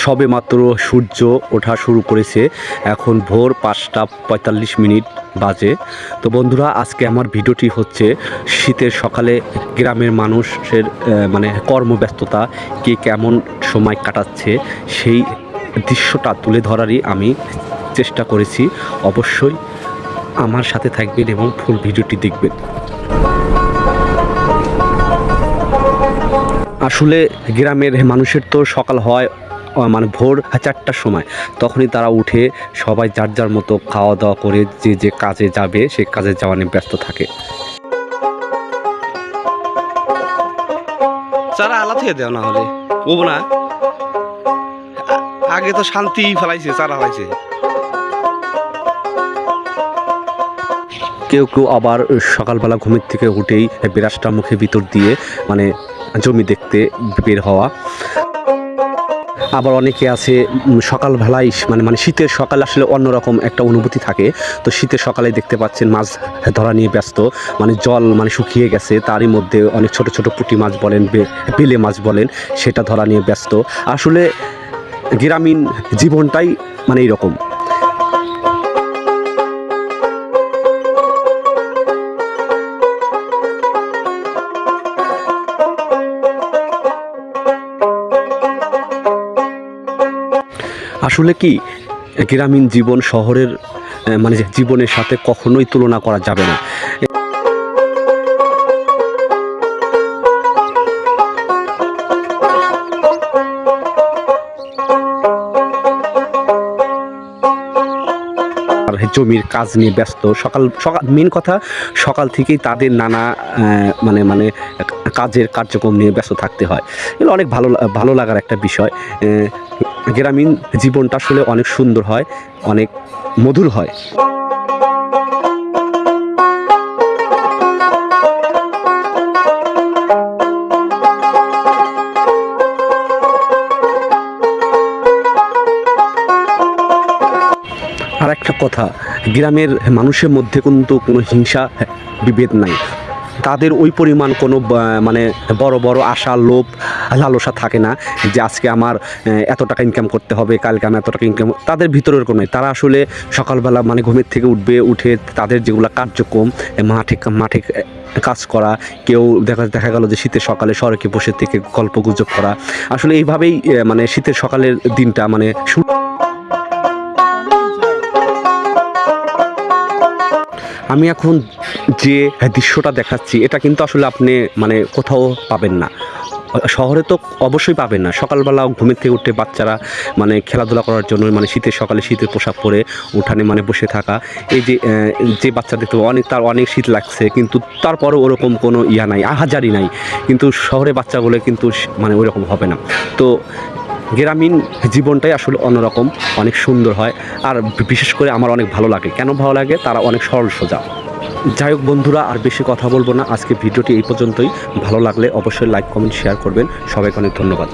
সবে মাত্র সূর্য ওঠা শুরু করেছে। এখন ভোর 5:45 বাজে। তো বন্ধুরা, আজকে আমার ভিডিওটি হচ্ছে শীতের সকালে গ্রামের মানুষের মানে কর্মব্যস্ততা কে কেমন সময় কাটাচ্ছে সেই দৃশ্যটা তুলে ধরারই আমি চেষ্টা করেছি। অবশ্যই আমার সাথে থাকবেন এবং ফুল ভিডিওটি দেখবেন। আসলে গ্রামের মানুষের তো সকাল হয় মানে ভোর 4টার সময়। তখনই তারা উঠে সবাই যার যার মতো খাওয়া দাওয়া করে যে যে কাজে যাবে সেই কাজে যাওয়া নিয়ে ব্যস্ত থাকে। চারা আলা থেকে দেও না হলে ও না, আগে তো শান্তি ফেলাইছে, চারা ফেলাইছে। কেউ কেউ আবার সকালবেলা ঘুমের থেকে উঠেই বিরাসটা মুখে ভিতর দিয়ে মানে জমি দেখতে বের হওয়া। আবার অনেকে আছে সকালবেলায় মানে শীতের সকালে আসলে অন্যরকম একটা অনুভূতি থাকে। তো শীতের সকালে দেখতে পাচ্ছেন মাছ ধরা নিয়ে ব্যস্ত, মানে জল মানে শুকিয়ে গেছে, তারই মধ্যে অনেক ছোট ছোট পুঁটি মাছ বলেন, বেলে মাছ বলেন, সেটা ধরা নিয়ে ব্যস্ত। আসলে গ্রামীণ জীবনটাই মানে এইরকম। আসলে কি গ্রামীণ জীবন শহরের মানে জীবনের সাথে কখনোই তুলনা করা যাবে না। জমির কাজ নিয়ে ব্যস্ত, সকাল মেন কথা সকাল থেকেই তাদের নানা মানে কাজের কার্যক্রম নিয়ে ব্যস্ত থাকতে হয়। এগুলো অনেক ভালো লাগার একটা বিষয়। গ্রামীণ জীবনটা আসলে অনেক সুন্দর হয়, অনেক মধুর হয়। আর একটা কথা, গ্রামের মানুষের মধ্যে কিন্তু কোনো হিংসা বিভেদ নাই। তাদের ওই পরিমাণ কোনো মানে বড় বড় আশা, লোভ, লালসা থাকে না যে আজকে আমার এত টাকা ইনকাম করতে হবে, কালকে আমি এত টাকা ইনকাম, তাদের ভিতরের কোনো নেই। তারা আসলে সকালবেলা মানে ঘুমের থেকে উঠে তাদের যেগুলো কার্যক্রম, মাঠে কাজ করা, কেউ দেখা গেল যে শীতের সকালে সড়কে বসে থেকে গল্প গুজব করা। আসলে এইভাবেই মানে শীতের সকালের দিনটা মানে আমি এখন যে দৃশ্যটা দেখাচ্ছি এটা কিন্তু আসলে আপনি মানে কোথাও পাবেন না, শহরে তো অবশ্যই পাবেন না। সকালবেলা ঘুমের থেকে উঠে বাচ্চারা মানে খেলাধুলা করার জন্য মানে শীতের সকালে শীতের পোশাক পরে উঠানে মানে বসে থাকা, এই যে বাচ্চা দেখতে তার অনেক শীত লাগছে কিন্তু তারপরেও ওরকম কোনো নাই, আহাজারি নাই। কিন্তু শহরে বাচ্চাগুলো কিন্তু মানে ওইরকম হবে না। তো গ্রামীণ জীবনটাই আসলে অন্যরকম, অনেক সুন্দর হয়। আর বিশেষ করে আমার অনেক ভালো লাগে। কেন ভালো লাগে? তারা অনেক সরল সোজা। যাই হোক বন্ধুরা, আর বেশি কথা বলবো না, আজকে ভিডিওটি এই পর্যন্তই। ভালো লাগলে অবশ্যই লাইক, কমেন্ট, শেয়ার করবেন। সবাইকে অনেক ধন্যবাদ।